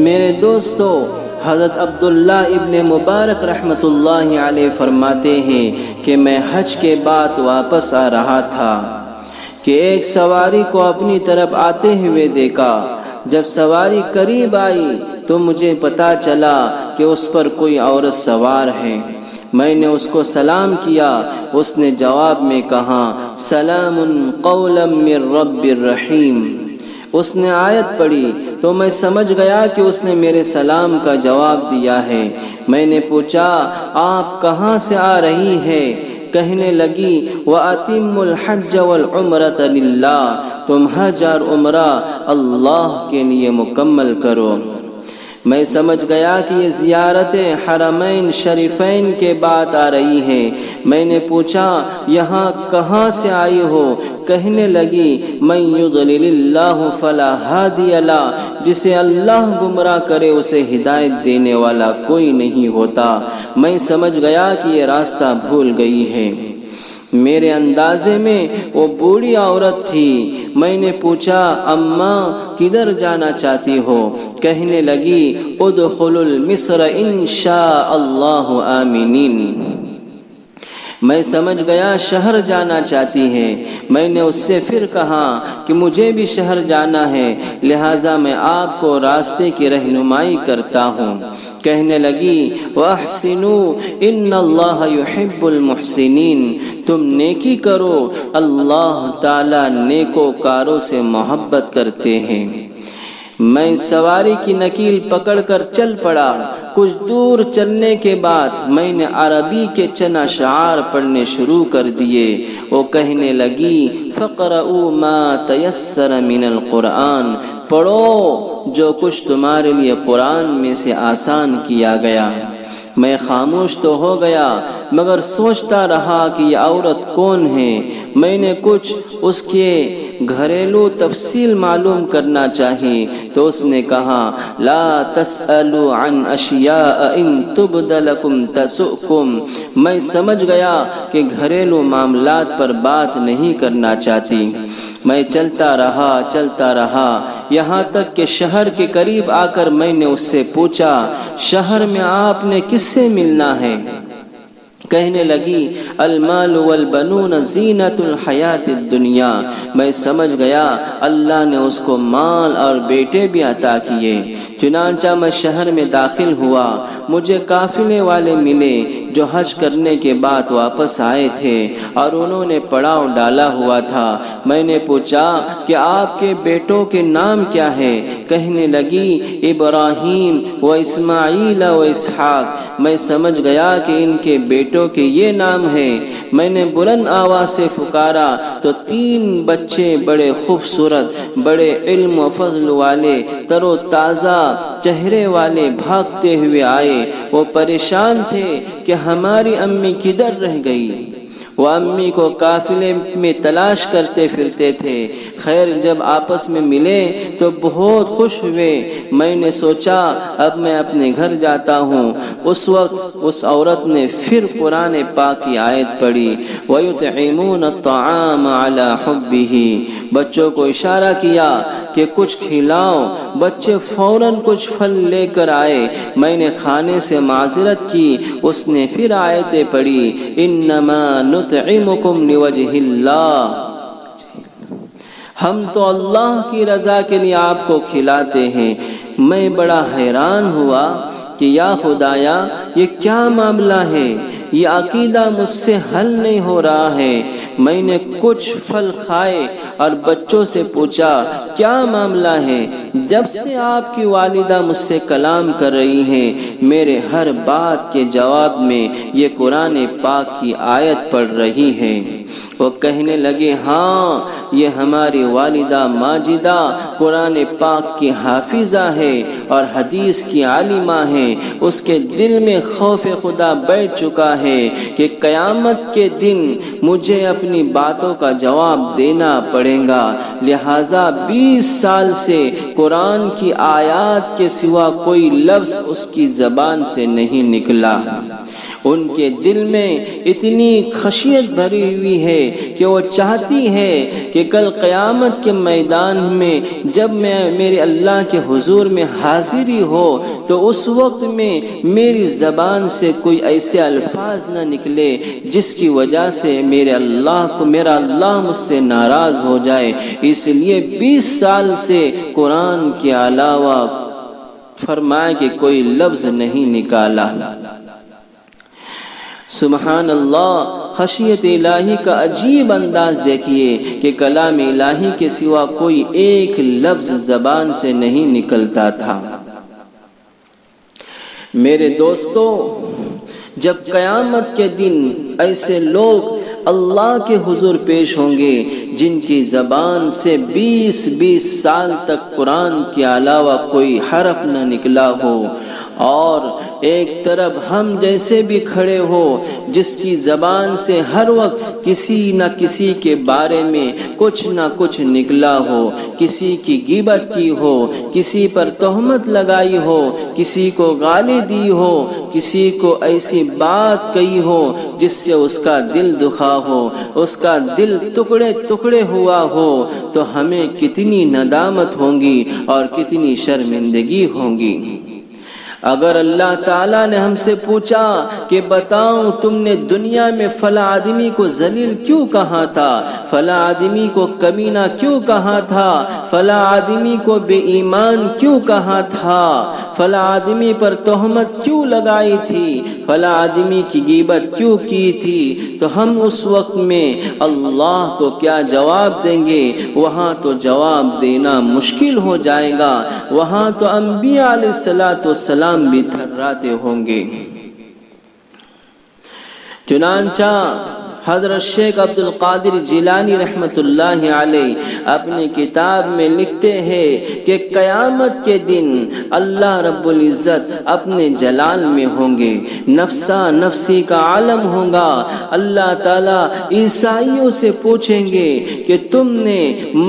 میرے دوستو، حضرت عبداللہ ابن مبارک رحمۃ اللہ علیہ فرماتے ہیں کہ میں حج کے بعد واپس آ رہا تھا کہ ایک سواری کو اپنی طرف آتے ہوئے دیکھا۔ جب سواری قریب آئی تو مجھے پتا چلا کہ اس پر کوئی عورت سوار ہے۔ میں نے اس کو سلام کیا، اس نے جواب میں کہا سلام قولا من رب الرحیم۔ اس نے آیت پڑھی تو میں سمجھ گیا کہ اس نے میرے سلام کا جواب دیا ہے۔ میں نے پوچھا آپ کہاں سے آ رہی ہے؟ کہنے لگی وَأَتِمُّ الْحَجَّ وَالْعُمْرَةَ لِلَّهِ، تم حج اور عمرہ اللہ کے لیے مکمل کرو۔ میں سمجھ گیا کہ یہ زیارت حرمین شریفین کے بعد آ رہی ہے۔ میں نے پوچھا یہاں کہاں سے آئی ہو؟ کہنے لگی من یضلل اللہ فلا ہادی لہ، جسے اللہ گمراہ کرے اسے ہدایت دینے والا کوئی نہیں ہوتا۔ میں سمجھ گیا کہ یہ راستہ بھول گئی ہے۔ میرے اندازے میں وہ بوڑھی عورت تھی۔ میں نے پوچھا اماں کدھر جانا چاہتی ہو؟ کہنے لگی ادخلوا مصر انشاء اللہ آمنین۔ میں سمجھ گیا شہر جانا چاہتی ہے۔ میں نے اس سے پھر کہا کہ مجھے بھی شہر جانا ہے، لہٰذا میں آپ کو راستے کی رہنمائی کرتا ہوں۔ کہنے لگی وَأَحْسِنُوا إِنَّ اللَّهَ يُحِبُّ الْمُحْسِنِينَ، تم نیکی کرو، اللہ تعالیٰ نیکوکاروں سے محبت کرتے ہیں۔ میں سواری کی نکیل پکڑ کر چل پڑا۔ کچھ دور چلنے کے بعد میں نے عربی کے چند اشعار پڑھنے شروع کر دیے۔ وہ کہنے لگی فَقْرَؤُوا مَا تَيَسَّرَ مِنَ الْقُرْآنِ، پڑھو جو کچھ تمہارے لیے قرآن میں سے آسان کیا گیا۔ میں خاموش تو ہو گیا مگر سوچتا رہا کہ یہ عورت کون ہے۔ میں نے کچھ اس کے گھریلو تفصیل معلوم کرنا چاہی تو اس نے کہا لا تسألوا عن اشیاء ان تبد لکم تسؤکم۔ میں سمجھ گیا کہ گھریلو معاملات پر بات نہیں کرنا چاہتی۔ میں چلتا رہا یہاں تک کہ شہر کے قریب آ کر میں نے اس سے پوچھا شہر میں آپ نے کس سے ملنا ہے؟ کہنے لگی المال والبنون زینت الحیات الدنیا۔ میں سمجھ گیا اللہ نے اس کو مال اور بیٹے بھی عطا کیے۔ چنانچہ میں شہر میں داخل ہوا۔ مجھے قافلے والے ملے جو حج کرنے کے بعد واپس آئے تھے اور انہوں نے پڑاؤ ڈالا ہوا تھا۔ میں نے پوچھا کہ آپ کے بیٹوں کے نام کیا ہے؟ کہنے لگی ابراہیم و اسماعیل و اسحاق۔ میں سمجھ گیا کہ ان کے بیٹوں کے یہ نام ہیں۔ میں نے بلند آواز سے پکارا تو 3 بچے بڑے خوبصورت، بڑے علم و فضل والے، تر و تازہ چہرے والے بھاگتے ہوئے آئے۔ وہ پریشان تھے کہ ہماری امی کدھر رہ گئی۔ وہ امی کو قافلے میں تلاش کرتے پھرتے تھے۔ خیر جب آپس میں ملے تو بہت خوش ہوئے۔ میں نے سوچا اب میں اپنے گھر جاتا ہوں۔ اس وقت اس عورت نے پھر قرآن پاک کی آیت پڑھی وَيُطْعِمُونَ الطَّعَامَ عَلَى حُبِّهِ۔ بچوں کو اشارہ کیا کہ کچھ کھلاؤ۔ بچے فوراً کچھ پھل لے کر آئے۔ میں نے کھانے سے معذرت کی۔ اس نے پھر آیتیں پڑھی انما نطعمکم لوجہ اللہ، ہم تو اللہ کی رضا کے لیے آپ کو کھلاتے ہیں۔ میں بڑا حیران ہوا کہ یا خدایا یہ کیا معاملہ ہے؟ یہ عقیدہ مجھ سے حل نہیں ہو رہا ہے۔ میں نے کچھ پھل کھائے اور بچوں سے پوچھا کیا معاملہ ہے؟ جب سے آپ کی والدہ مجھ سے کلام کر رہی ہیں، میرے ہر بات کے جواب میں یہ قرآن پاک کی آیت پڑھ رہی ہے۔ وہ کہنے لگے ہاں یہ ہماری والدہ ماجدہ قرآن پاک کی حافظہ ہے اور حدیث کی عالمہ ہے۔ اس کے دل میں خوف خدا بیٹھ چکا ہے کہ قیامت کے دن مجھے اپنی باتوں کا جواب دینا پڑے گا، لہٰذا 20 سال سے قرآن کی آیات کے سوا کوئی لفظ اس کی زبان سے نہیں نکلا۔ ان کے دل میں اتنی خشیت بھری ہوئی ہے کہ وہ چاہتی ہے کہ کل قیامت کے میدان میں جب میں میرے اللہ کے حضور میں حاضری ہو تو اس وقت میں میری زبان سے کوئی ایسے الفاظ نہ نکلے جس کی وجہ سے میرا اللہ مجھ سے ناراض ہو جائے۔ اس لیے 20 سال سے قرآن کے علاوہ فرمایا کہ کوئی لفظ نہیں نکالا۔ سبحان اللہ، خشیت الہی کا عجیب انداز دیکھیے کہ کلام الہی کے سوا کوئی ایک لفظ زبان سے نہیں نکلتا تھا۔ میرے دوستو، جب قیامت کے دن ایسے لوگ اللہ کے حضور پیش ہوں گے جن کی زبان سے 20 سال تک قرآن کے علاوہ کوئی حرف نہ نکلا ہو، اور ایک طرف ہم جیسے بھی کھڑے ہو جس کی زبان سے ہر وقت کسی نہ کسی کے بارے میں کچھ نہ کچھ نکلا ہو، کسی کی غیبت کی ہو، کسی پر تہمت لگائی ہو، کسی کو گالی دی ہو، کسی کو ایسی بات کہی ہو جس سے اس کا دل دکھا ہو، اس کا دل ٹکڑے ٹکڑے ہوا ہو، تو ہمیں کتنی ندامت ہوگی اور کتنی شرمندگی ہوگی۔ اگر اللہ تعالیٰ نے ہم سے پوچھا کہ بتاؤ تم نے دنیا میں فلاں آدمی کو ذلیل کیوں کہا تھا، فلاں آدمی کو کمینہ کیوں کہا تھا، فلاں آدمی کو بے ایمان کیوں کہا تھا، فلاں آدمی پر تہمت کیوں لگائی تھی، فلاں آدمی کی غیبت کیوں کی تھی، تو ہم اس وقت میں اللہ کو کیا جواب دیں گے؟ وہاں تو جواب دینا مشکل ہو جائے گا، وہاں تو انبیاء علیہ السلام بھی تھراتے ہوں گے۔ چنانچہ حضرت شیخ عبد القادر جیلانی رحمت اللہ علیہ اپنی کتاب میں لکھتے ہیں کہ قیامت کے دن اللہ رب العزت اپنے جلال میں ہوں گے، نفسا نفسی کا عالم ہوگا۔ اللہ تعالیٰ عیسائیوں سے پوچھیں گے کہ تم نے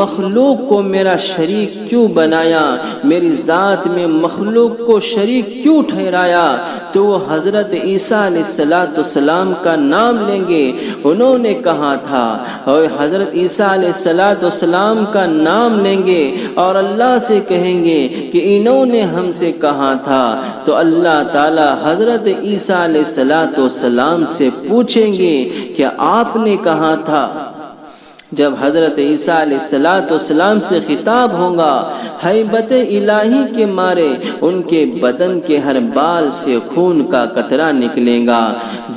مخلوق کو میرا شریک کیوں بنایا، میری ذات میں مخلوق کو شریک کیوں ٹھہرایا؟ تو وہ حضرت عیسیٰ علیہ السلام کا نام لیں گے۔ انہوں نے کہا تھا، اور حضرت عیسیٰ علیہ السلام کا نام لیں گے اور اللہ سے کہیں گے کہ انہوں نے ہم سے کہا تھا، تو اللہ تعالی حضرت عیسیٰ علیہ السلام سے پوچھیں گے کہ آپ نے کہا تھا۔ جب حضرت عیسیٰ علیہ السلام سے خطاب ہوگا، ہیبت الہی کے مارے ان کے بدن کے ہر بال سے خون کا قطرہ نکلے گا۔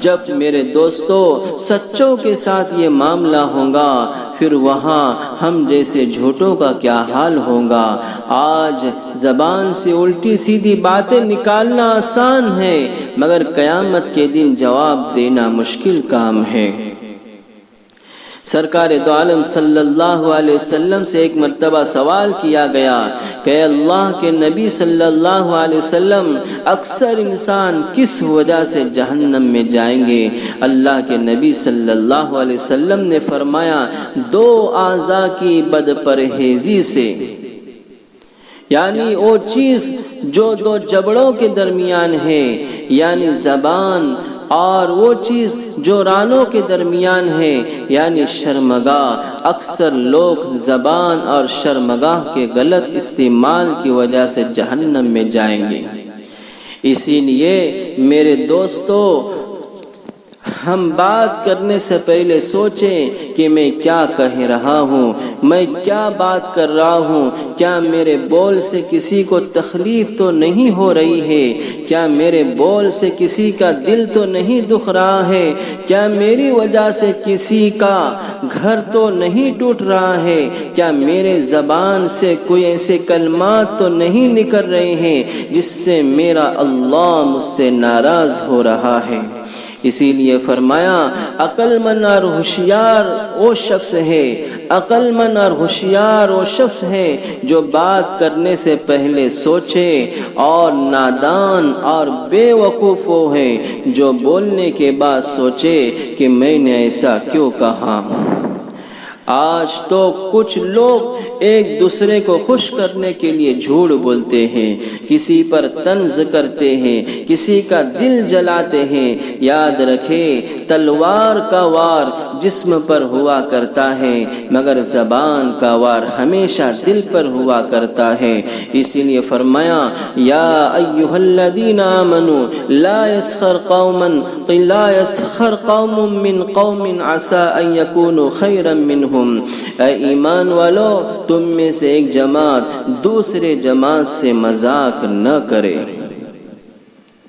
جب میرے دوستو سچوں کے ساتھ یہ معاملہ ہوگا، پھر وہاں ہم جیسے جھوٹوں کا کیا حال ہوگا؟ آج زبان سے الٹی سیدھی باتیں نکالنا آسان ہے، مگر قیامت کے دن جواب دینا مشکل کام ہے۔ سرکار دو عالم صلی اللہ علیہ وسلم سے ایک مرتبہ سوال کیا گیا کہ اللہ کے نبی صلی اللہ علیہ وسلم، اکثر انسان کس وجہ سے جہنم میں جائیں گے؟ اللہ کے نبی صلی اللہ علیہ وسلم نے فرمایا، 2 اعضاء کی بد پرہیزی سے، یعنی وہ چیز جو 2 جبڑوں کے درمیان ہے، یعنی زبان، اور وہ چیز جو رانوں کے درمیان ہے، یعنی شرمگاہ۔ اکثر لوگ زبان اور شرمگاہ کے غلط استعمال کی وجہ سے جہنم میں جائیں گے۔ اسی لیے میرے دوستو، ہم بات کرنے سے پہلے سوچیں کہ میں کیا کہہ رہا ہوں، میں کیا بات کر رہا ہوں، کیا میرے بول سے کسی کو تکلیف تو نہیں ہو رہی ہے، کیا میرے بول سے کسی کا دل تو نہیں دکھ رہا ہے، کیا میری وجہ سے کسی کا گھر تو نہیں ٹوٹ رہا ہے، کیا میرے زبان سے کوئی ایسے کلمات تو نہیں نکل رہے ہیں جس سے میرا اللہ مجھ سے ناراض ہو رہا ہے۔ اسی لیے فرمایا، عقل مند اور ہوشیار وہ شخص ہے، عقل مند اور ہوشیار وہ شخص ہے جو بات کرنے سے پہلے سوچے، اور نادان اور بے وقوف وہ ہے جو بولنے کے بعد سوچے کہ میں نے ایسا کیوں کہا۔ آج تو کچھ لوگ ایک دوسرے کو خوش کرنے کے لیے جھوٹ بولتے ہیں، کسی پر طنز کرتے ہیں، کسی کا دل جلاتے ہیں۔ یاد رکھے تلوار کا وار جسم پر ہوا کرتا ہے مگر زبان کا وار ہمیشہ دل پر ہوا کرتا ہے۔ اسی لیے فرمایا یا ایھا الذین آمنوا لا یسخر قوم من قوم عسى ان یکونوا خیرا منہم، اے ایمان والو تم میں سے ایک جماعت دوسرے جماعت سے مذاق نہ کرے۔